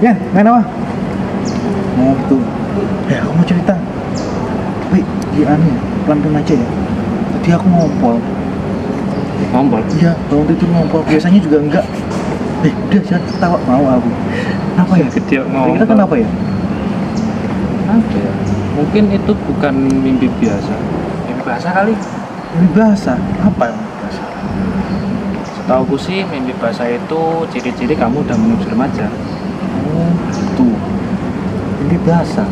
Ya, main apa? Oh gitu. Ya, aku mau cerita. Tapi di aneh, pelan-pelan aja ya. Tadi aku ngompol. Ngompol? Iya, kalau tidur ngompol. Biasanya juga enggak. Udah jangan ketawa, mau aku. Apa ya? Gede ngompol. Kita kenapa ya? Apa ya? Mungkin itu bukan mimpi biasa. Mimpi basah kali. Mimpi basah. Apa yang mimpi basah? Setauku sih mimpi basah itu ciri-ciri kamu udah menuju remaja. Oh gitu. Mimpi basah.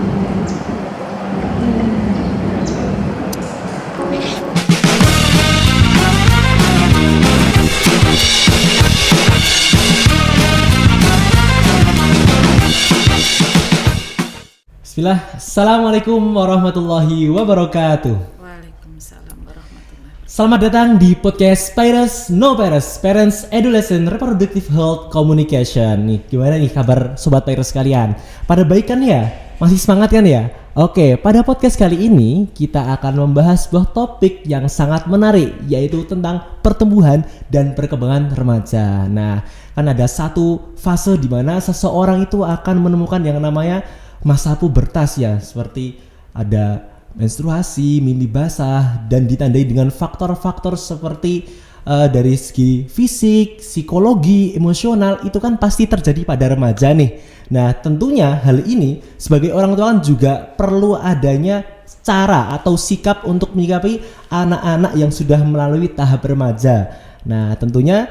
Bismillah, Assalamualaikum warahmatullahi wabarakatuh. Waalaikumsalam warahmatullahi wabarakatuh. Selamat datang di podcast Parents No Parents, Parents Adolescent Reproductive Health Communication. Nih, gimana nih kabar sobat parents kalian? Pada baik kan ya? Masih semangat kan ya? Oke, pada podcast kali ini kita akan membahas sebuah topik yang sangat menarik, yaitu tentang pertumbuhan dan perkembangan remaja. Nah, kan ada satu fase di mana seseorang itu akan menemukan yang namanya masa pubertas ya, seperti ada menstruasi, mimpi basah, dan ditandai dengan faktor-faktor seperti dari segi fisik, psikologi, emosional, itu kan pasti terjadi pada remaja nih. Nah, tentunya hal ini sebagai orang tua kan juga perlu adanya cara atau sikap untuk menyikapi anak-anak yang sudah melalui tahap remaja. Nah, tentunya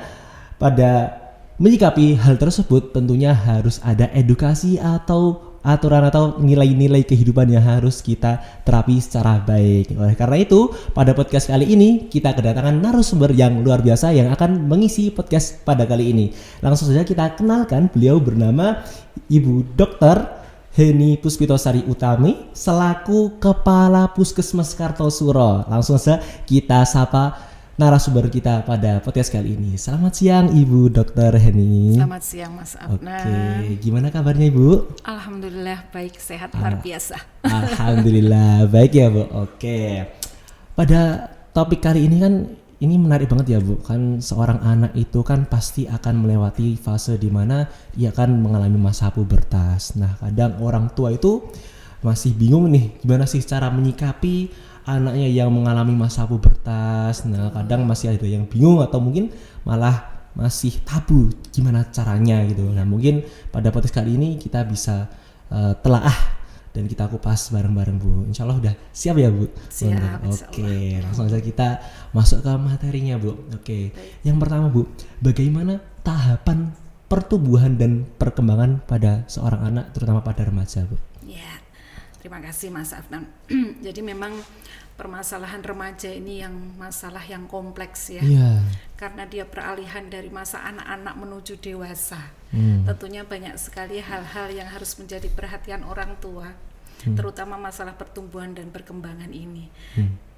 pada menyikapi hal tersebut tentunya harus ada edukasi atau aturan atau nilai-nilai kehidupan yang harus kita terapi secara baik. Oleh karena itu, pada podcast kali ini kita kedatangan narasumber yang luar biasa yang akan mengisi podcast pada kali ini. Langsung saja kita kenalkan, beliau bernama Ibu Dr. Heni Puspitosari Utami selaku Kepala Puskesmas Kartosuro. Langsung saja kita sapa narasumber kita pada podcast kali ini. Selamat siang Ibu Dr. Heni. Selamat siang Mas Afnan. Oke, gimana kabarnya Ibu? Alhamdulillah baik, sehat luar biasa. Alhamdulillah baik ya Bu. Oke. Pada topik kali ini kan ini menarik banget ya Bu. Kan seorang anak itu kan pasti akan melewati fase di mana dia akan mengalami masa pubertas. Nah, kadang orang tua itu masih bingung nih gimana sih cara menyikapi anaknya yang mengalami masa pubertas. Nah, kadang masih ada yang bingung atau mungkin malah masih tabu gimana caranya gitu. Nah, mungkin pada podcast kali ini kita bisa telaah dan kita kupas bareng-bareng Bu. Insya Allah udah siap ya Bu? Siap. Oke, langsung saja kita masuk ke materinya Bu. Oke, yang pertama Bu, bagaimana tahapan pertumbuhan dan perkembangan pada seorang anak terutama pada remaja Bu? Ya, terima kasih Mas Afnan. Jadi memang permasalahan remaja ini yang masalah yang kompleks ya. Iya. Karena dia peralihan dari masa anak-anak menuju dewasa. Tentunya banyak sekali hal-hal yang harus menjadi perhatian orang tua, terutama masalah pertumbuhan dan perkembangan ini.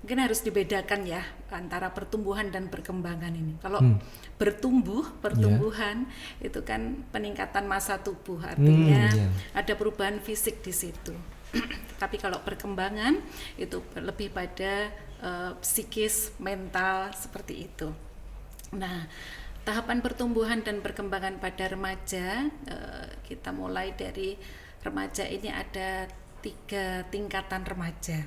Mungkin harus dibedakan ya antara pertumbuhan dan perkembangan ini. Kalau pertumbuhan itu kan peningkatan massa tubuh, artinya ada perubahan fisik di situ. Tapi kalau perkembangan itu lebih pada psikis, mental, seperti itu. Nah, tahapan pertumbuhan dan perkembangan pada remaja, kita mulai dari remaja ini ada 3 tingkatan remaja.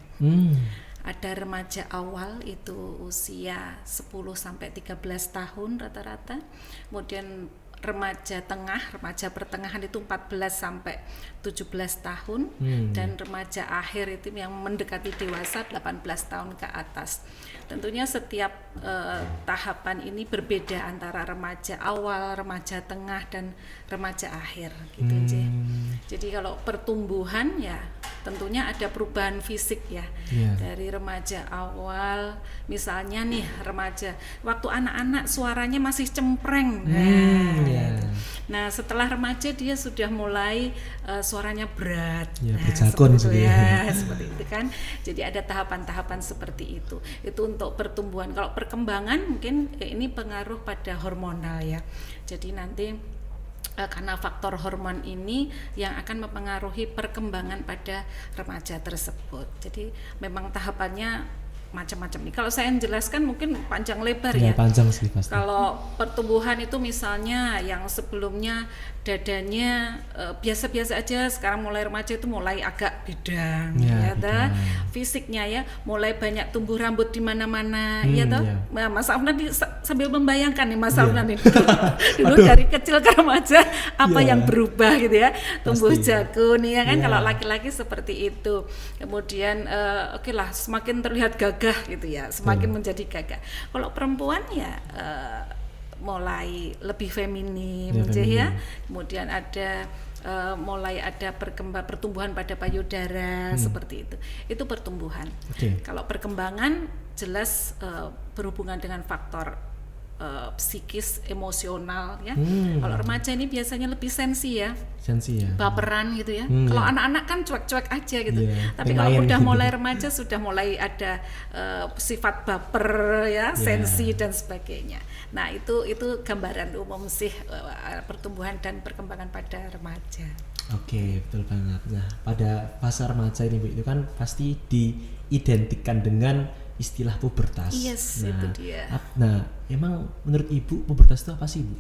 Ada remaja awal itu usia 10 sampai 13 tahun rata-rata. Kemudian remaja tengah, remaja pertengahan itu 14 sampai 17 tahun, dan remaja akhir itu yang mendekati dewasa 18 tahun ke atas. Tentunya setiap tahapan ini berbeda antara remaja awal, remaja tengah, dan remaja akhir gitu. Jadi kalau pertumbuhan ya tentunya ada perubahan fisik ya. Dari remaja awal, misalnya nih remaja waktu anak-anak suaranya masih cempreng. Nah, setelah remaja dia sudah mulai suaranya berat. Berjakun seperti itu kan. Jadi ada tahapan-tahapan seperti itu. Itu untuk pertumbuhan. Kalau perkembangan mungkin ini pengaruh pada hormonal ya. Jadi nanti karena faktor hormon ini yang akan mempengaruhi perkembangan pada remaja tersebut. Jadi memang tahapannya macam-macam nih. Kalau saya menjelaskan mungkin panjang lebar Ya, ya. panjang sih pasti. Kalau pertumbuhan itu misalnya yang sebelumnya dadanya biasa-biasa aja, sekarang mulai remaja itu mulai agak bidang, Ya, ya toh. bidang. Fisiknya ya mulai banyak tumbuh rambut di mana-mana, Hmm, ya toh. ya. Nah, Mas Afnan sambil membayangkan nih Mas Ya. Afnan ini dulu dari kecil ke remaja apa Ya. yang berubah gitu ya, tumbuh Pasti. jago nih ya kan. Ya. Kalau laki-laki seperti itu, kemudian oke lah semakin terlihat gagah gitu ya, semakin menjadi gagah. Kalau perempuan ya mulai lebih feminim, Ya, ya. feminim. Kemudian ada mulai ada pertumbuhan pada payudara seperti itu. Itu pertumbuhan. Oke. Kalau perkembangan jelas berhubungan dengan faktor psikis, emosional ya. Kalau remaja ini biasanya lebih sensi ya, Sensi ya. baperan gitu ya. Hmm, Kalau ya. anak-anak kan cuek-cuek aja gitu. Iya, Tapi main-main kalau udah gitu. mulai remaja sudah mulai ada sifat baper ya, sensi dan sebagainya. Nah, itu gambaran umum sih pertumbuhan dan perkembangan pada remaja. Oke, betul banget. Nah, pada fase remaja ini Bu, itu kan pasti diidentikan dengan istilah pubertas. Yes, itu dia. Nah, emang menurut Ibu pubertas itu apa sih, Bu?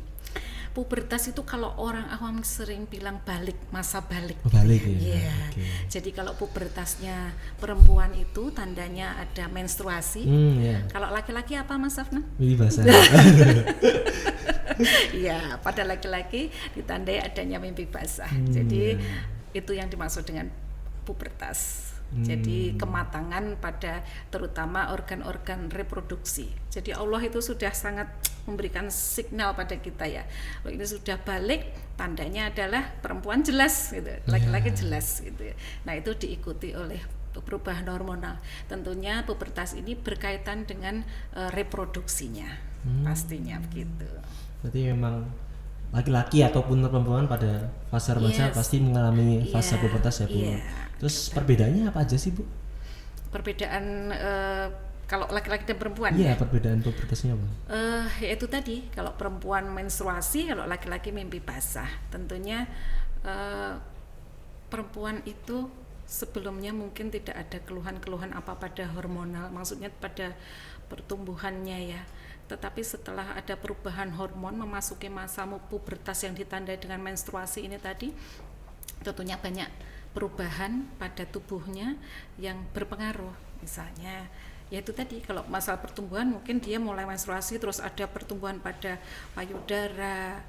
Pubertas itu kalau orang awam sering bilang balik, masa balik. Oh, balik ya. Iya. Oke. Jadi kalau pubertasnya perempuan itu tandanya ada menstruasi. Ya. Kalau laki-laki apa Mas Afnan? Ini bahasa. Iya, pada laki-laki ditandai adanya mimpi basah. Hmm, Jadi ya. itu yang dimaksud dengan pubertas. Jadi kematangan pada terutama organ-organ reproduksi. Jadi Allah itu sudah sangat memberikan signal pada kita ya. Kalau ini sudah balik, tandanya adalah perempuan jelas gitu, laki-laki jelas gitu. Nah, itu diikuti oleh perubahan hormonal. Tentunya pubertas ini berkaitan dengan reproduksinya. Pastinya begitu. Berarti memang laki-laki ataupun perempuan pada fase remaja Yes. pasti mengalami fase Iya, pubertas ya Bu. iya. Terus perbedaannya apa aja sih Bu? Perbedaan kalau laki-laki dan perempuan Iya, ya. perbedaan pubertasnya apa? Yaitu tadi kalau perempuan menstruasi, kalau laki-laki mimpi basah. Tentunya perempuan itu sebelumnya mungkin tidak ada keluhan-keluhan apa pada hormonal, maksudnya pada pertumbuhannya ya. Tetapi setelah ada perubahan hormon memasuki masa pubertas yang ditandai dengan menstruasi ini tadi, tentunya banyak perubahan pada tubuhnya yang berpengaruh. Misalnya yaitu tadi kalau masalah pertumbuhan mungkin dia mulai menstruasi terus ada pertumbuhan pada payudara,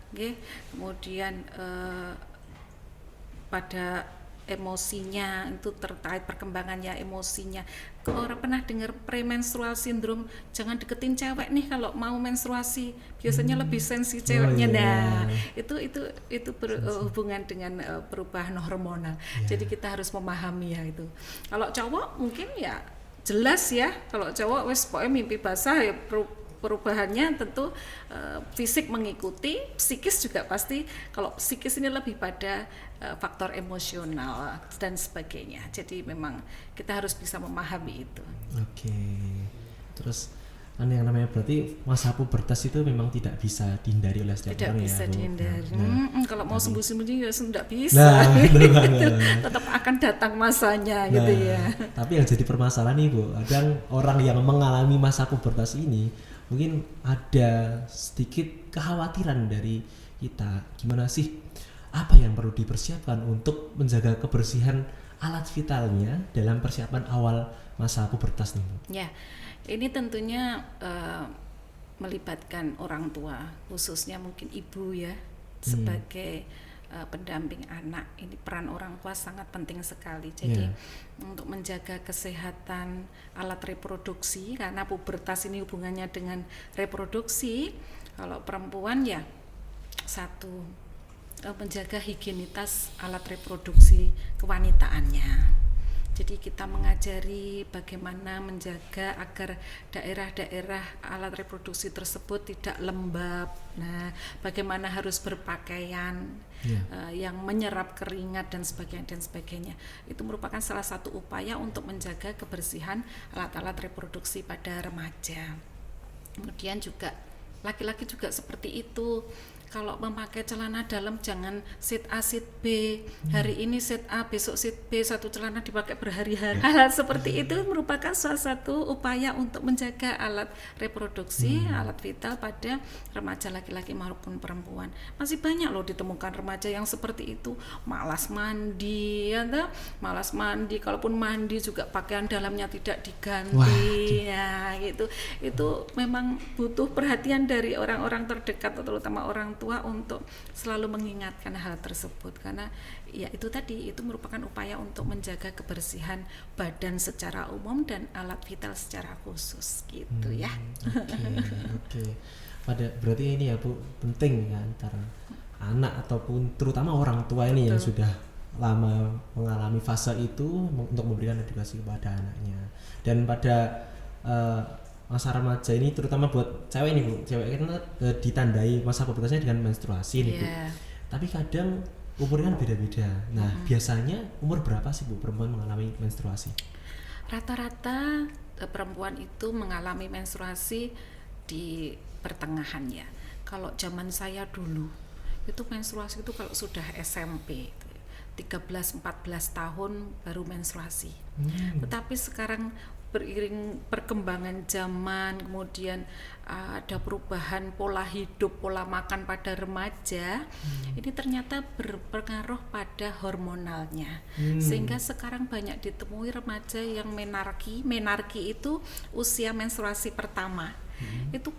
kemudian pada emosinya itu terkait perkembangannya emosinya. Orang pernah dengar premenstrual syndrome, jangan deketin cewek nih kalau mau menstruasi, biasanya lebih sensi ceweknya. iya. Nah, itu berhubungan dengan perubahan hormonal. Jadi kita harus memahami ya itu. Kalau cowok mungkin ya jelas ya, kalau cowok wes pokoknya mimpi basah ya perubahannya tentu fisik mengikuti, psikis juga pasti. Kalau psikis ini lebih pada faktor emosional dan sebagainya. Jadi memang kita harus bisa memahami itu. Oke. Terus kan yang namanya berarti masa pubertas itu memang tidak bisa dihindari oleh setiap Tidak orang bisa ya Bu? dihindari. Nah, Kalau mau sembunyi-sembunyi ya tidak bisa. Nah, betul banget. Tetap akan datang masanya gitu ya. Tapi yang jadi permasalahan nih Bu, kadang orang yang mengalami masa pubertas ini mungkin ada sedikit kekhawatiran dari kita. Gimana sih? Apa yang perlu dipersiapkan untuk menjaga kebersihan alat vitalnya dalam persiapan awal masa pubertas nih Bu? Ya, ini tentunya melibatkan orang tua, khususnya mungkin ibu ya, sebagai pendamping anak. Ini peran orang tua sangat penting sekali. Jadi untuk menjaga kesehatan alat reproduksi, karena pubertas ini hubungannya dengan reproduksi. Kalau perempuan ya satu, menjaga higienitas alat reproduksi kewanitaannya. Jadi kita mengajari bagaimana menjaga agar daerah-daerah alat reproduksi tersebut tidak lembab. Nah, bagaimana harus berpakaian yang menyerap keringat dan sebagainya. Itu merupakan salah satu upaya untuk menjaga kebersihan alat-alat reproduksi pada remaja. Kemudian juga laki-laki juga seperti itu. kalau memakai celana dalam jangan sit A sit B, hari ini sit A besok sit B, satu celana dipakai berhari-hari. Hal seperti itu merupakan salah satu upaya untuk menjaga alat reproduksi, alat vital pada remaja laki-laki maupun perempuan. Masih banyak loh ditemukan remaja yang seperti itu, malas mandi, malas mandi, kalaupun mandi juga pakaian dalamnya tidak diganti. Ya gitu. Itu memang butuh perhatian dari orang-orang terdekat, terutama orang tua, untuk selalu mengingatkan hal tersebut, karena ya itu tadi, itu merupakan upaya untuk menjaga kebersihan badan secara umum dan alat vital secara khusus gitu ya. Oke. Berarti ini ya Bu, penting ya antara anak ataupun terutama orang tua ini yang sudah lama mengalami fase itu untuk memberikan edukasi kepada anaknya. Dan pada masa remaja ini terutama buat cewek ini Bu, cewek kan ditandai masa pubertasnya dengan menstruasi nih Bu. Tapi kadang umurnya kan beda-beda. Nah, biasanya umur berapa sih Bu perempuan mengalami menstruasi? Rata-rata perempuan itu mengalami menstruasi di pertengahannya. Kalau zaman saya dulu itu menstruasi itu kalau sudah SMP 13-14 tahun baru menstruasi. Tetapi sekarang beriring perkembangan zaman, kemudian ada perubahan pola hidup, pola makan pada remaja, ini ternyata berpengaruh pada hormonalnya, sehingga sekarang banyak ditemui remaja yang menarki. Menarki itu usia menstruasi pertama, itu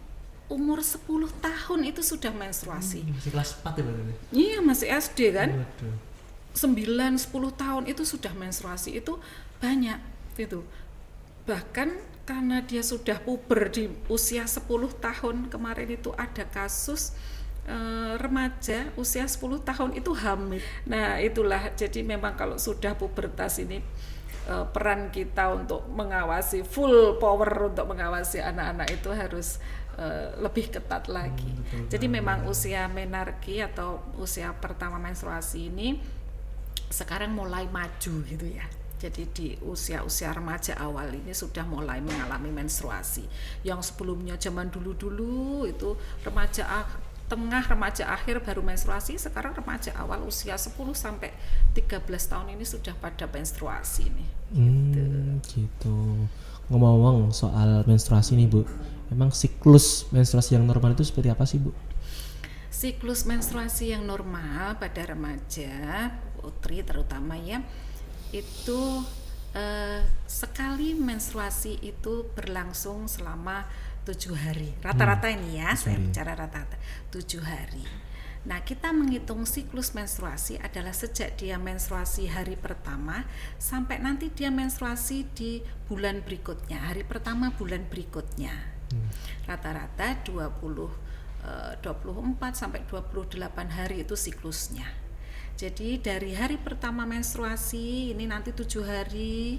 umur 10 tahun itu sudah menstruasi. Masih kelas 4 ya Mbak? Iya, masih SD kan. 9-10 tahun itu sudah menstruasi, itu banyak itu. Bahkan karena dia sudah puber di usia 10 tahun, kemarin itu ada kasus remaja usia 10 tahun itu hamil. Nah itulah, jadi memang kalau sudah pubertas ini peran kita untuk mengawasi, full power untuk mengawasi anak-anak itu harus lebih ketat lagi. Jadi memang usia menarki atau usia pertama menstruasi ini sekarang mulai maju gitu ya. Jadi di usia-usia remaja awal ini sudah mulai mengalami menstruasi. Yang sebelumnya zaman dulu-dulu itu remaja tengah, remaja akhir baru menstruasi, sekarang remaja awal usia 10 sampai 13 tahun ini sudah pada menstruasi nih. Gitu. Ngomong-ngomong soal menstruasi nih Bu, emang siklus menstruasi yang normal itu seperti apa sih Bu? Siklus menstruasi yang normal pada remaja, putri terutama ya, itu sekali menstruasi itu berlangsung selama 7 hari. Rata-rata ini ya, saya bicara rata-rata 7 hari. Nah, kita menghitung siklus menstruasi adalah sejak dia menstruasi hari pertama sampai nanti dia menstruasi di bulan berikutnya, hari pertama bulan berikutnya. Rata-rata 24 sampai 28 hari itu siklusnya. Jadi dari hari pertama menstruasi ini nanti 7 hari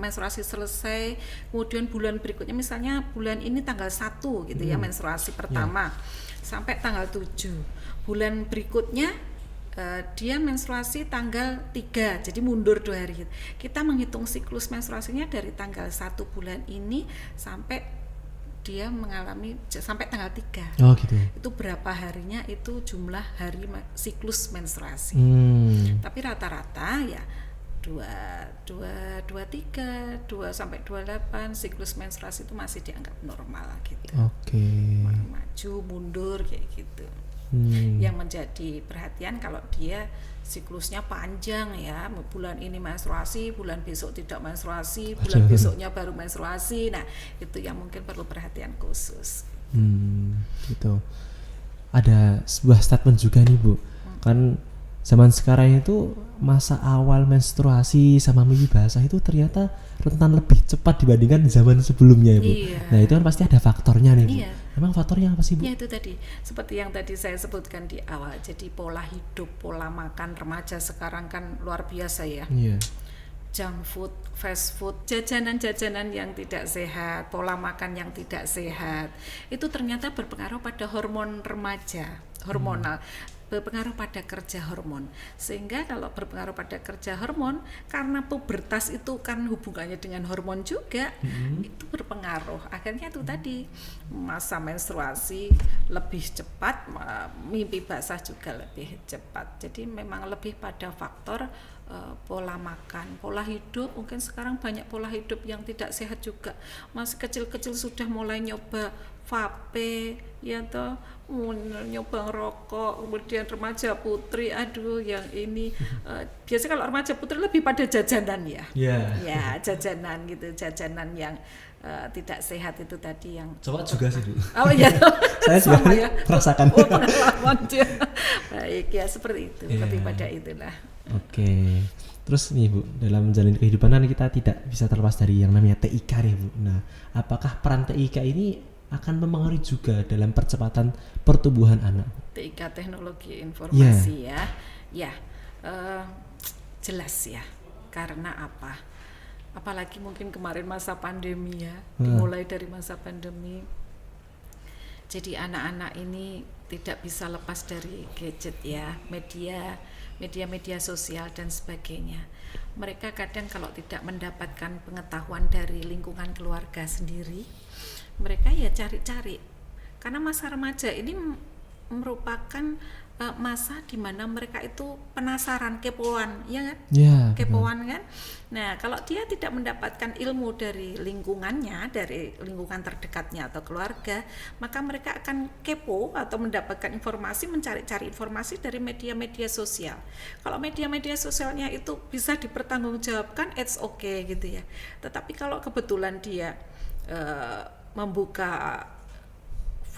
menstruasi selesai, kemudian bulan berikutnya misalnya bulan ini tanggal 1 gitu ya menstruasi pertama sampai tanggal 7. Bulan berikutnya dia menstruasi tanggal 3, jadi mundur 2 hari. Kita menghitung siklus menstruasinya dari tanggal 1 bulan ini sampai dia mengalami sampai tanggal 3. Oh gitu. Itu berapa harinya, itu jumlah hari siklus menstruasi. Tapi rata-rata ya 23, 2 sampai 28 siklus menstruasi itu masih dianggap normal gitu. Maju mundur kayak gitu. Yang menjadi perhatian kalau dia siklusnya panjang ya, bulan ini menstruasi, bulan besok tidak menstruasi, bulan besoknya baru menstruasi. Nah, itu yang mungkin perlu perhatian khusus. Gitu. Ada sebuah statement juga nih Bu, kan zaman sekarang itu masa awal menstruasi sama mimpi basah itu ternyata rentan lebih cepat dibandingkan zaman sebelumnya ya Bu. Nah itu kan pasti ada faktornya nih Bu. Emang faktornya apa sih Bu? Ya itu tadi, seperti yang tadi saya sebutkan di awal. Jadi pola hidup, pola makan remaja sekarang kan luar biasa ya. Junk food, fast food, jajanan-jajanan yang tidak sehat, pola makan yang tidak sehat, itu ternyata berpengaruh pada hormon remaja, hormonal. berpengaruh pada kerja hormon. Sehingga kalau berpengaruh pada kerja hormon, karena pubertas itu kan hubungannya dengan hormon juga, itu berpengaruh. Akhirnya itu tadi, masa menstruasi lebih cepat, mimpi basah juga lebih cepat. Jadi memang lebih pada faktor pola makan, pola hidup. Mungkin sekarang banyak pola hidup yang tidak sehat juga. Masih kecil-kecil sudah mulai nyoba vape, ya toh, nyoba ngerokok, kemudian remaja putri, aduh yang ini biasanya kalau remaja putri lebih pada jajanan ya, ya jajanan gitu, jajanan yang tidak sehat itu tadi yang Coba juga sih Bu. Oh iya, Saya juga sama ya, merasakan. pengalaman dia. Baik ya, seperti itu, lebih pada itulah. Oke. Terus nih Bu, dalam menjalani kehidupan kan kita tidak bisa terlepas dari yang namanya TIK nih Bu. Nah, apakah peran TIK ini akan mempengaruhi juga dalam percepatan pertumbuhan anak? TIK teknologi informasi ya, jelas ya. Karena apa? Apalagi mungkin kemarin masa pandemi ya, dimulai dari masa pandemi. Jadi anak-anak ini tidak bisa lepas dari gadget ya, media sosial dan sebagainya. Mereka kadang kalau tidak mendapatkan pengetahuan dari lingkungan keluarga sendiri, mereka ya cari-cari. Karena masa remaja ini merupakan masa di mana mereka itu penasaran, kepoan, ya kan? Ya, Kepoan kan. Nah, kalau dia tidak mendapatkan ilmu dari lingkungannya, dari lingkungan terdekatnya atau keluarga, maka mereka akan kepo atau mendapatkan informasi, mencari-cari informasi dari media-media sosial. Kalau media-media sosialnya itu bisa dipertanggungjawabkan, it's okay gitu ya. Tetapi kalau kebetulan dia membuka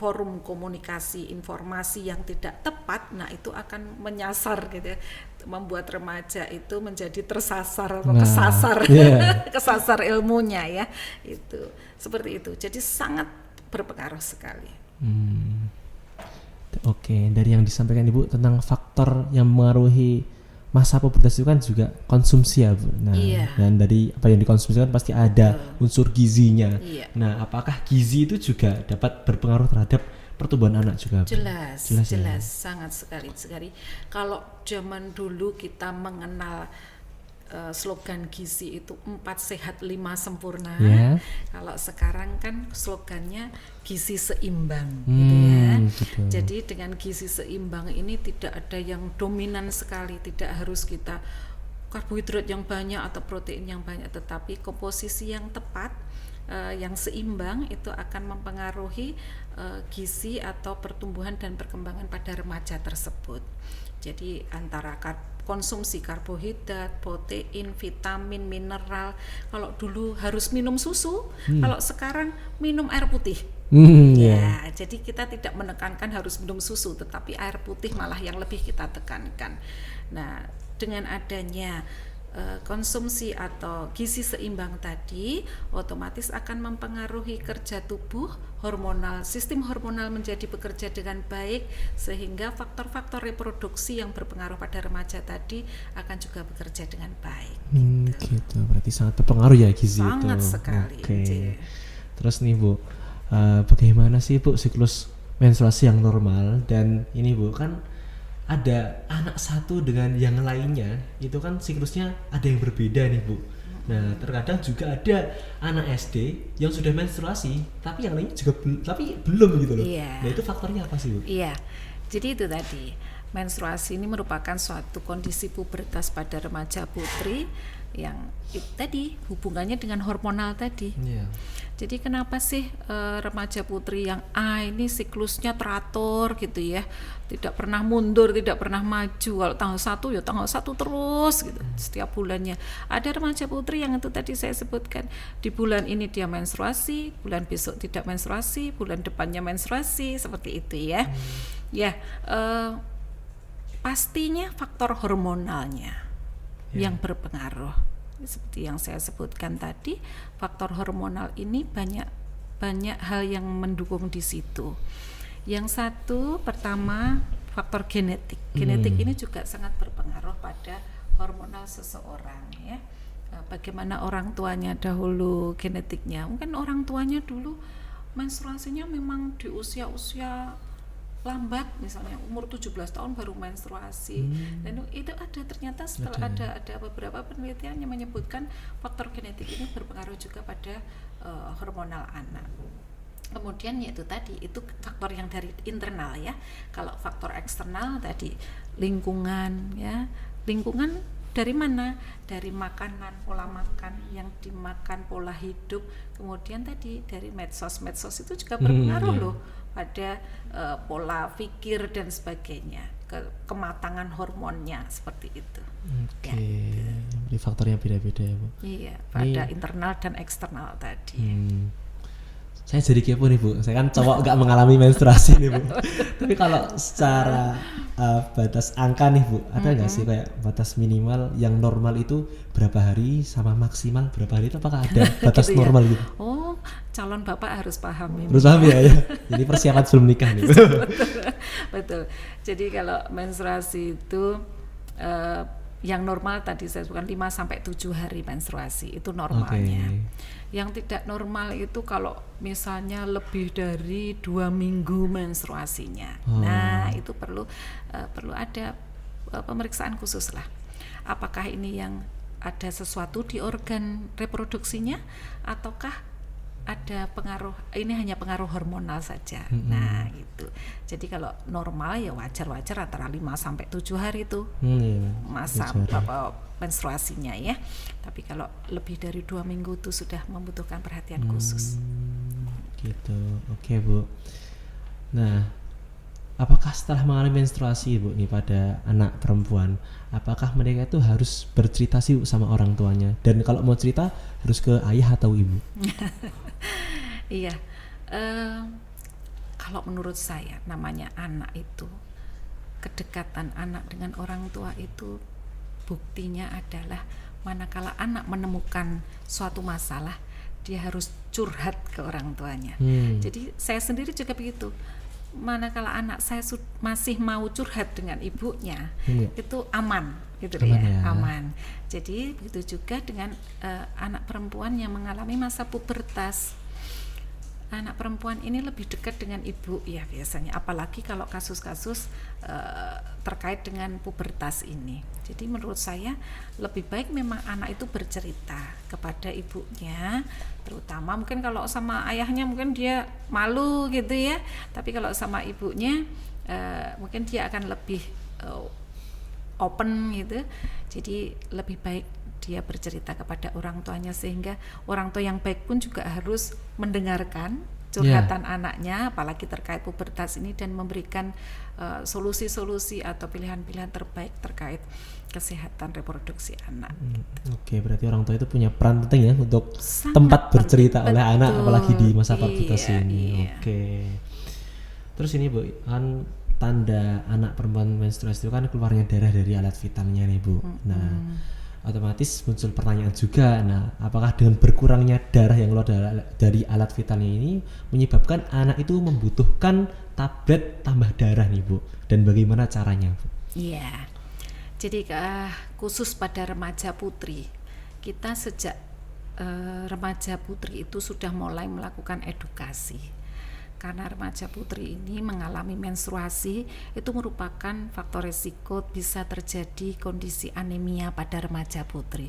forum komunikasi informasi yang tidak tepat, nah itu akan menyasar gitu ya, membuat remaja itu menjadi tersasar atau kesasar ilmunya ya, itu seperti itu. Jadi sangat berpengaruh sekali. Oke, dari yang disampaikan Ibu tentang faktor yang mengaruhi masa pubertas itu kan juga konsumsi ya Bu. Nah, dan dari apa yang dikonsumsi kan pasti ada unsur gizinya. Nah, apakah gizi itu juga dapat berpengaruh terhadap pertumbuhan anak juga? Jelas, Ya? sangat sekali. Kalau zaman dulu kita mengenal slogan gizi itu 4 sehat 5 sempurna. Kalau sekarang kan slogannya gizi seimbang gitu ya. Gitu. Jadi dengan gizi seimbang ini tidak ada yang dominan sekali, tidak harus kita karbohidrat yang banyak atau protein yang banyak, tetapi komposisi yang tepat, yang seimbang itu akan mempengaruhi gizi atau pertumbuhan dan perkembangan pada remaja tersebut. Jadi antara konsumsi karbohidrat, protein, vitamin, mineral. Kalau dulu harus minum susu, kalau sekarang minum air putih. Ya, jadi kita tidak menekankan harus minum susu, tetapi air putih malah yang lebih kita tekankan. Nah, dengan adanya konsumsi atau gizi seimbang tadi, otomatis akan mempengaruhi kerja tubuh, sistem hormonal menjadi bekerja dengan baik, sehingga faktor-faktor reproduksi yang berpengaruh pada remaja tadi akan juga bekerja dengan baik. Gitu. Berarti sangat berpengaruh ya gizi itu. Sangat sekali. Oke. Terus nih Bu, bagaimana sih Bu siklus menstruasi yang normal? Dan ini Bu, kan ada anak satu dengan yang lainnya itu kan siklusnya ada yang berbeda nih Bu. Nah, terkadang juga ada anak SD yang sudah menstruasi tapi yang lainnya juga belum gitu loh. Nah, itu faktornya apa sih Bu? Iya, jadi itu tadi, menstruasi ini merupakan suatu kondisi pubertas pada remaja putri yang itu tadi hubungannya dengan hormonal tadi. Jadi kenapa sih remaja putri yang ini siklusnya teratur gitu ya, tidak pernah mundur, tidak pernah maju. Kalau tanggal 1 ya tanggal 1 terus gitu setiap bulannya. Ada remaja putri yang itu tadi saya sebutkan, di bulan ini dia menstruasi, bulan besok tidak menstruasi, bulan depannya menstruasi, seperti itu ya. Pastinya faktor hormonalnya yang berpengaruh. Seperti yang saya sebutkan tadi, faktor hormonal ini banyak hal yang mendukung di situ. Yang satu, pertama faktor genetik. Genetik ini juga sangat berpengaruh pada hormonal seseorang ya. Bagaimana orang tuanya dahulu genetiknya. Mungkin orang tuanya dulu menstruasinya memang di usia-usia lambat, misalnya umur 17 tahun baru menstruasi. Dan itu ada ternyata setelah ada beberapa penelitian yang menyebutkan faktor genetik ini berpengaruh juga pada hormonal anak. Kemudian yaitu tadi, itu faktor yang dari internal ya. Kalau faktor eksternal tadi lingkungan ya. Lingkungan dari mana? Dari makanan, pola makan yang dimakan, pola hidup. Kemudian tadi dari medsos itu juga berpengaruh loh pada pola pikir dan sebagainya, kematangan hormonnya seperti itu. Oke. Jadi faktornya beda-beda ya Bu. Iya, pada internal dan eksternal tadi. Saya jadi kepo nih Bu, saya kan cowok nggak mengalami menstruasi nih Bu. Tapi kalau secara batas angka nih Bu, ada nggak sih kayak batas minimal yang normal itu berapa hari sama maksimal berapa hari itu, apakah ada batas Gitu ya? normal gitu? Oh, calon bapak harus paham ini. Harus paham ya. Ini persiapan sebelum nikah nih Bu. Betul. Jadi kalau menstruasi itu yang normal tadi saya sebutkan 5 sampai 7 hari menstruasi itu normalnya. Yang tidak normal itu kalau misalnya lebih dari 2 minggu menstruasinya. Nah, itu perlu ada pemeriksaan khusus lah. Apakah ini yang ada sesuatu di organ reproduksinya ataukah ada pengaruh, ini hanya pengaruh hormonal saja. Nah, gitu. Jadi kalau normal ya wajar-wajar antara 5 sampai 7 hari itu masa menstruasinya ya. Tapi kalau lebih dari 2 minggu itu sudah membutuhkan perhatian khusus. Gitu. Oke Bu. Nah, apakah setelah mengalami menstruasi Bu nih pada anak perempuan, apakah mereka itu harus bercerita sih sama orang tuanya? Dan kalau mau cerita harus ke ayah atau ibu? Iya, kalau menurut saya namanya anak itu, kedekatan anak dengan orang tua itu buktinya adalah manakala anak menemukan suatu masalah, dia harus curhat ke orang tuanya. Jadi saya sendiri juga begitu. Manakala anak saya masih mau curhat dengan ibunya, itu aman, gitu ya, aman. Jadi begitu juga dengan anak perempuan yang mengalami masa pubertas. Anak perempuan ini lebih dekat dengan ibu ya biasanya, apalagi kalau kasus-kasus terkait dengan pubertas ini. Jadi menurut saya lebih baik memang anak itu bercerita kepada ibunya, terutama mungkin kalau sama ayahnya mungkin dia malu gitu ya, tapi kalau sama ibunya mungkin dia akan lebih open gitu. Jadi lebih baik dia bercerita kepada orang tuanya, sehingga orang tua yang baik pun juga harus mendengarkan curhatan anaknya, apalagi terkait pubertas ini, dan memberikan solusi-solusi atau pilihan-pilihan terbaik terkait kesehatan reproduksi anak. Oke, berarti orang tua itu punya peran penting ya untuk Sangat tempat bercerita penting, oleh anak, apalagi di masa Iya, pubertas ini. iya. Oke. Terus ini Bu, kan tanda anak perempuan menstruasi itu kan keluarnya darah dari alat vitalnya nih Bu. Nah, otomatis muncul pertanyaan juga, nah apakah dengan berkurangnya darah yang keluar dari alat vitalnya ini menyebabkan anak itu membutuhkan tablet tambah darah nih Bu, dan bagaimana caranya Bu? Iya, jadi khusus pada remaja putri, kita sejak remaja putri itu sudah mulai melakukan edukasi. Karena remaja putri ini mengalami menstruasi, itu merupakan faktor risiko bisa terjadi kondisi anemia pada remaja putri.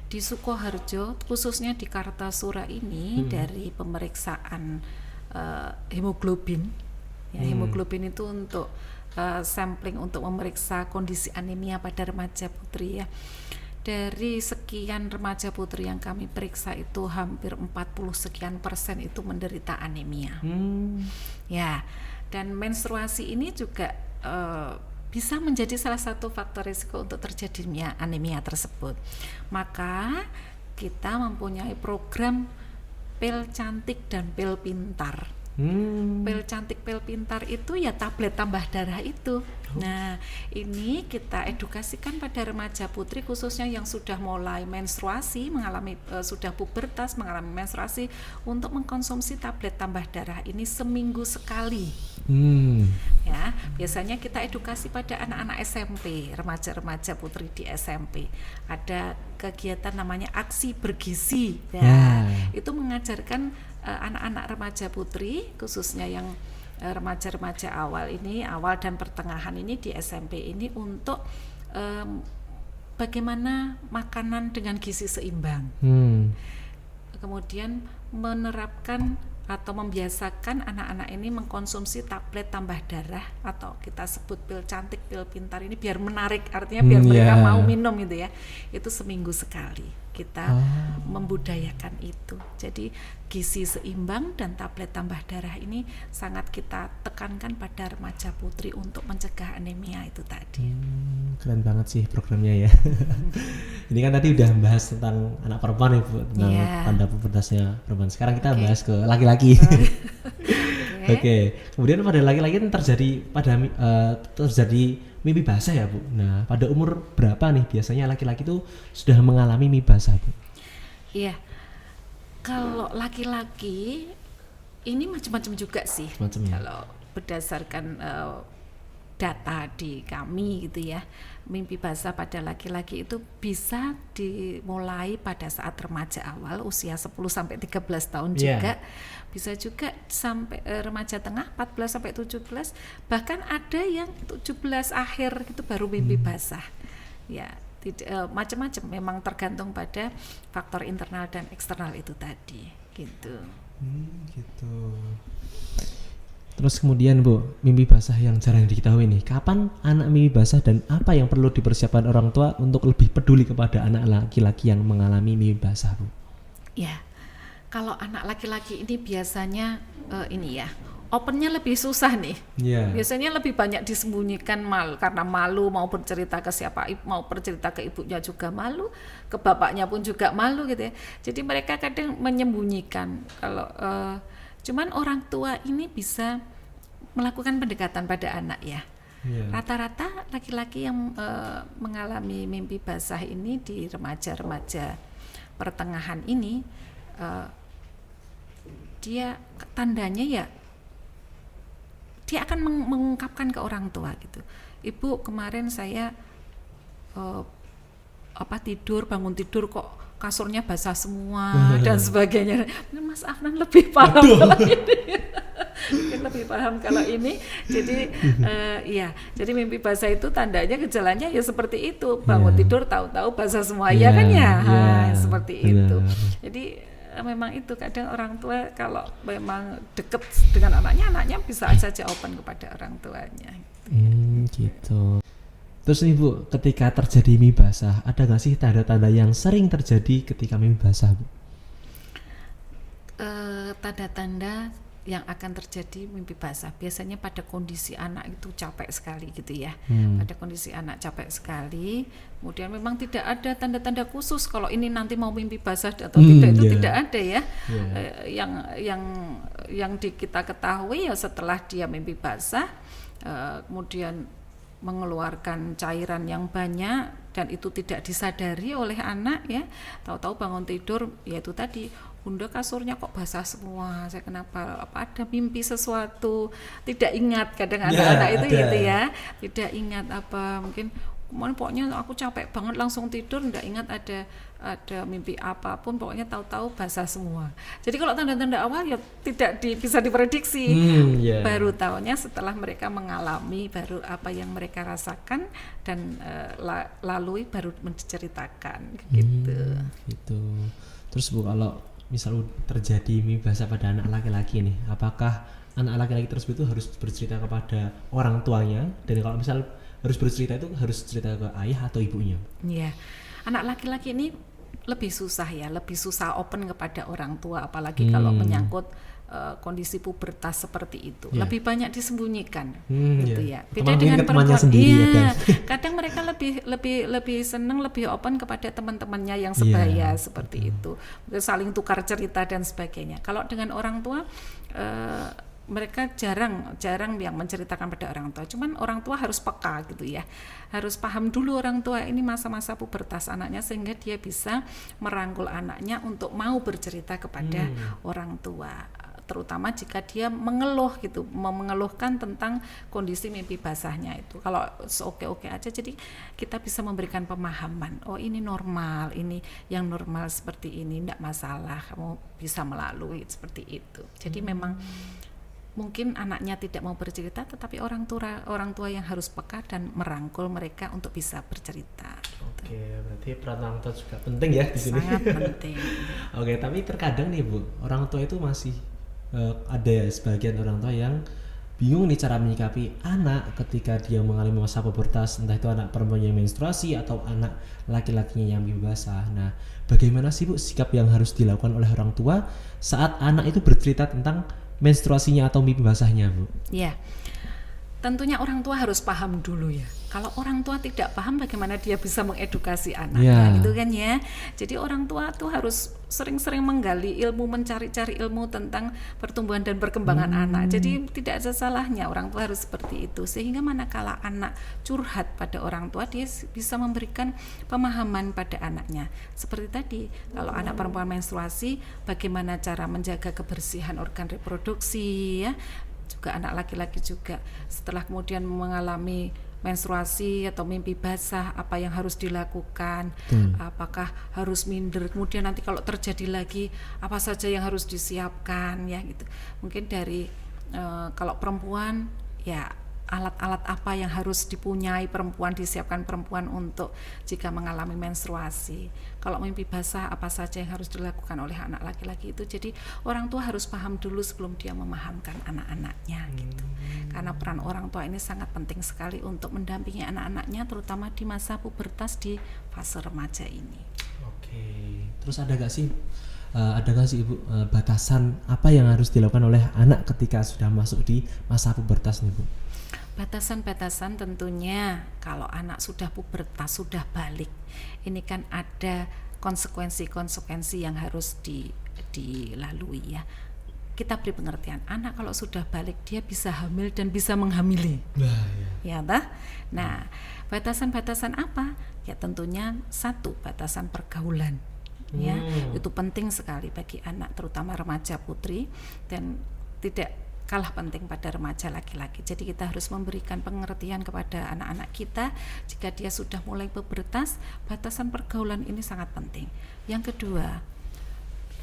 Di Sukoharjo, khususnya di Kartasura ini, dari pemeriksaan hemoglobin, ya, hemoglobin itu untuk sampling untuk memeriksa kondisi anemia pada remaja putri ya. Dari sekian remaja putri yang kami periksa itu hampir 40 sekian persen itu menderita anemia. Ya, dan menstruasi ini juga bisa menjadi salah satu faktor risiko untuk terjadinya anemia tersebut. Maka kita mempunyai program pil cantik dan pil pintar. Pil cantik, pil pintar itu ya tablet tambah darah itu. Nah, ini kita edukasikan pada remaja putri khususnya yang sudah mulai menstruasi, mengalami sudah pubertas, mengalami menstruasi, untuk mengkonsumsi tablet tambah darah ini seminggu sekali. Ya, biasanya kita edukasi pada anak-anak SMP, remaja-remaja putri di SMP. Ada kegiatan namanya aksi bergizi. Ya, itu mengajarkan anak-anak remaja putri khususnya yang remaja-remaja awal dan pertengahan ini di SMP ini untuk bagaimana makanan dengan gizi seimbang. Kemudian menerapkan atau membiasakan anak-anak ini mengkonsumsi tablet tambah darah atau kita sebut pil cantik, pil pintar ini biar menarik, artinya biar mereka mau minum gitu ya. Itu seminggu sekali kita membudayakan itu. Jadi gizi seimbang dan tablet tambah darah ini sangat kita tekankan pada remaja putri untuk mencegah anemia itu tadi. Keren banget sih programnya ya. Ini kan tadi udah bahas tentang anak perempuan ya Bu, tentang tanda pubertasnya perempuan. Sekarang kita bahas ke laki-laki. Oke. Kemudian pada laki-laki kan terjadi mimpi basah ya Bu. Nah, pada umur berapa nih biasanya laki-laki itu sudah mengalami mimpi basah Bu? Iya. Kalau laki-laki ini macam-macam juga sih. Kalau berdasarkan data di kami gitu ya, mimpi basah pada laki-laki itu bisa dimulai pada saat remaja awal usia 10 sampai 13 tahun juga. Bisa juga sampai remaja tengah 14 sampai 17, bahkan ada yang 17 akhir itu baru mimpi basah. Ya, macam-macam, memang tergantung pada faktor internal dan eksternal itu tadi gitu. Gitu. Terus kemudian Bu, mimpi basah yang jarang diketahui nih, kapan anak mimpi basah dan apa yang perlu dipersiapkan orang tua untuk lebih peduli kepada anak laki-laki yang mengalami mimpi basah Bu? Ya, kalau anak laki-laki ini biasanya opennya lebih susah nih. Biasanya lebih banyak disembunyikan karena malu, mau bercerita ke siapa, mau bercerita ke ibunya juga malu, ke bapaknya pun juga malu gitu ya. Jadi mereka kadang menyembunyikan. Kalau cuman orang tua ini bisa melakukan pendekatan pada anak ya. Rata-rata laki-laki yang mengalami mimpi basah ini di remaja-remaja pertengahan ini, dia tandanya ya dia akan mengungkapkan ke orang tua gitu. Ibu, kemarin saya bangun tidur kok kasurnya basah semua dan sebagainya. Mas Afnan lebih paham kalau ini. Mungkin lebih paham kalau ini. Jadi jadi mimpi basah itu tandanya gejalanya ya seperti itu. Bangun tidur tahu-tahu basah semua ya kan ya. Seperti itu. Jadi memang itu kadang orang tua kalau memang deket dengan anaknya bisa saja open kepada orang tuanya. Gitu. Terus nih Bu, ketika terjadi mimpi basah, ada nggak sih tanda-tanda yang sering terjadi ketika mimpi basah Bu? Tanda-tanda yang akan terjadi mimpi basah biasanya pada kondisi anak itu capek sekali gitu ya. Pada kondisi anak capek sekali, kemudian memang tidak ada tanda-tanda khusus kalau ini nanti mau mimpi basah atau tidak, itu tidak ada ya. Yang kita ketahui ya setelah dia mimpi basah, kemudian mengeluarkan cairan yang banyak dan itu tidak disadari oleh anak ya, tahu-tahu bangun tidur ya itu tadi, Bunda kasurnya kok basah semua, saya kenapa, apa ada mimpi sesuatu, tidak ingat kadang anak-anak itu gitu ya, tidak ingat apa, mungkin kemarin pokoknya aku capek banget langsung tidur, nggak ingat ada mimpi apapun, pokoknya tahu-tahu basah semua. Jadi kalau tanda-tanda awal ya tidak bisa diprediksi, baru tahunya setelah mereka mengalami, baru apa yang mereka rasakan dan lalui baru menceritakan gitu. Gitu. Terus Bu, kalau misal terjadi mimpi basah pada anak laki-laki nih, apakah anak laki-laki tersebut itu harus bercerita kepada orang tuanya, dan kalau misal harus bercerita itu harus cerita ke ayah atau ibunya? Iya, anak laki-laki ini lebih susah ya, lebih susah open kepada orang tua, apalagi kalau menyangkut kondisi pubertas seperti itu, lebih banyak disembunyikan gitu ya. Beda dengan perempuan sendiri. Kadang mereka lebih senang, lebih open kepada teman-temannya yang sebaya seperti itu, saling tukar cerita dan sebagainya. Kalau dengan orang tua mereka jarang yang menceritakan pada orang tua. Cuman orang tua harus peka gitu ya, harus paham dulu orang tua ini masa-masa pubertas anaknya, sehingga dia bisa merangkul anaknya untuk mau bercerita kepada orang tua, terutama jika dia mengeluh gitu, mengeluhkan tentang kondisi mimpi basahnya itu. Kalau oke-oke aja, jadi kita bisa memberikan pemahaman, oh ini normal, ini yang normal seperti ini, tidak masalah, kamu bisa melalui seperti itu. Jadi memang mungkin anaknya tidak mau bercerita, tetapi orang tua yang harus peka dan merangkul mereka untuk bisa bercerita. Oke, berarti peran orang tua juga penting ya di sini. Sangat penting. Oke, tapi terkadang nih Bu, orang tua itu masih ada sebagian orang tua yang bingung nih cara menyikapi anak ketika dia mengalami masa pubertas, entah itu anak perempuan yang menstruasi atau anak laki-lakinya yang mimpi basah. Nah, bagaimana sih Bu sikap yang harus dilakukan oleh orang tua saat anak itu bercerita tentang menstruasinya atau mimpi basahnya, Bu? Ya, tentunya orang tua harus paham dulu ya. Kalau orang tua tidak paham, bagaimana dia bisa mengedukasi anaknya, gitu kan ya. Jadi orang tua tuh harus sering-sering menggali ilmu, mencari-cari ilmu tentang pertumbuhan dan perkembangan anak. Jadi tidak ada salahnya orang tua harus seperti itu, sehingga manakala anak curhat pada orang tua, dia bisa memberikan pemahaman pada anaknya. Seperti tadi, kalau anak perempuan menstruasi, bagaimana cara menjaga kebersihan organ reproduksi ya. Juga anak laki-laki juga setelah kemudian mengalami menstruasi atau mimpi basah, apa yang harus dilakukan, apakah harus minder, kemudian nanti kalau terjadi lagi apa saja yang harus disiapkan ya gitu. Mungkin dari kalau perempuan ya alat-alat apa yang harus dipunyai perempuan, disiapkan perempuan untuk jika mengalami menstruasi. Kalau mimpi basah apa saja yang harus dilakukan oleh anak laki-laki itu. Jadi orang tua harus paham dulu sebelum dia memahamkan anak-anaknya gitu. Karena peran orang tua ini sangat penting sekali untuk mendampingi anak-anaknya, terutama di masa pubertas di fase remaja ini. Oke, terus ada gak sih Ibu batasan apa yang harus dilakukan oleh anak ketika sudah masuk di masa pubertas nih Bu? Batasan-batasan tentunya kalau anak sudah pubertas, sudah balik, ini kan ada konsekuensi-konsekuensi yang harus dilalui ya. Kita beri pengertian, anak kalau sudah balik dia bisa hamil dan bisa menghamili. Ya toh? Nah, batasan-batasan apa? Ya tentunya satu, batasan pergaulan. Ya, itu penting sekali bagi anak, terutama remaja putri, dan tidak kalah penting pada remaja laki-laki. Jadi kita harus memberikan pengertian kepada anak-anak kita jika dia sudah mulai pubertas, batasan pergaulan ini sangat penting. Yang kedua,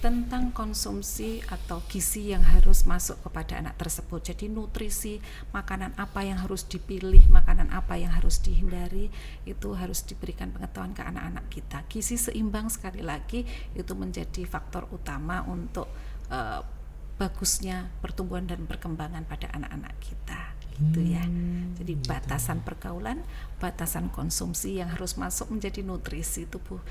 tentang konsumsi atau gizi yang harus masuk kepada anak tersebut. Jadi nutrisi, makanan apa yang harus dipilih, makanan apa yang harus dihindari, itu harus diberikan pengetahuan ke anak-anak kita. Gizi seimbang sekali lagi itu menjadi faktor utama untuk bagusnya pertumbuhan dan perkembangan pada anak-anak kita, gitu ya. Jadi batasan pergaulan, batasan konsumsi yang harus masuk menjadi nutrisi tubuh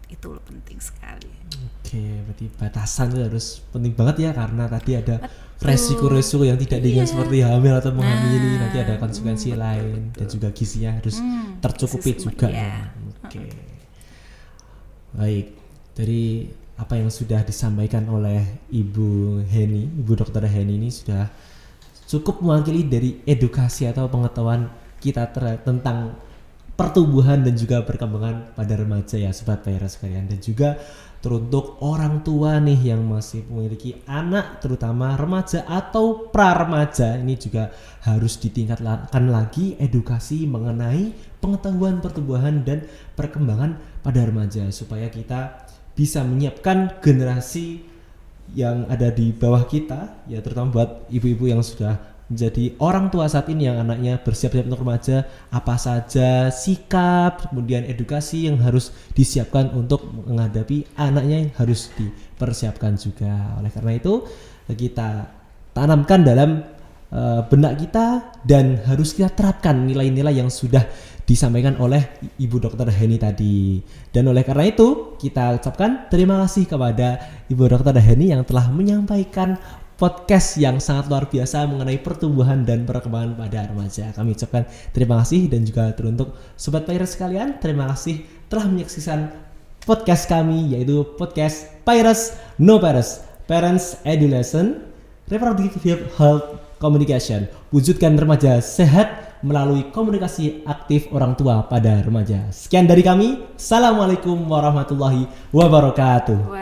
itu penting sekali. Oke, berarti batasan itu harus penting banget ya, karena tadi ada resiko-resiko yang tidak diinginkan seperti hamil atau menghamili, nanti ada konsekuensi lain dan juga gizinya harus tercukupi juga. Ya. Oke. Baik, dari apa yang sudah disampaikan oleh Ibu Dr. Heni ini sudah cukup mewakili dari edukasi atau pengetahuan kita tentang pertumbuhan dan juga perkembangan pada remaja ya Sobat Pairas sekalian, dan juga teruntuk orang tua nih yang masih memiliki anak terutama remaja atau pra-remaja, ini juga harus ditingkatkan lagi edukasi mengenai pengetahuan pertumbuhan dan perkembangan pada remaja supaya kita bisa menyiapkan generasi yang ada di bawah kita ya, terutama buat ibu-ibu yang sudah menjadi orang tua saat ini yang anaknya bersiap-siap untuk remaja, apa saja sikap kemudian edukasi yang harus disiapkan untuk menghadapi anaknya yang harus dipersiapkan juga. Oleh karena itu kita tanamkan dalam benak kita dan harus kita terapkan nilai-nilai yang sudah disampaikan oleh Ibu Dr. Heni tadi. Dan oleh karena itu kita ucapkan terima kasih kepada Ibu Dr. Heni yang telah menyampaikan podcast yang sangat luar biasa mengenai pertumbuhan dan perkembangan pada remaja. Kami ucapkan terima kasih, dan juga teruntuk Sobat Pairas sekalian, terima kasih telah menyaksikan podcast kami, yaitu podcast Pairas No Pairas, Parents Adolescent Reproductive Health Communication, wujudkan remaja sehat melalui komunikasi aktif orang tua pada remaja. Sekian dari kami. Assalamualaikum warahmatullahi wabarakatuh.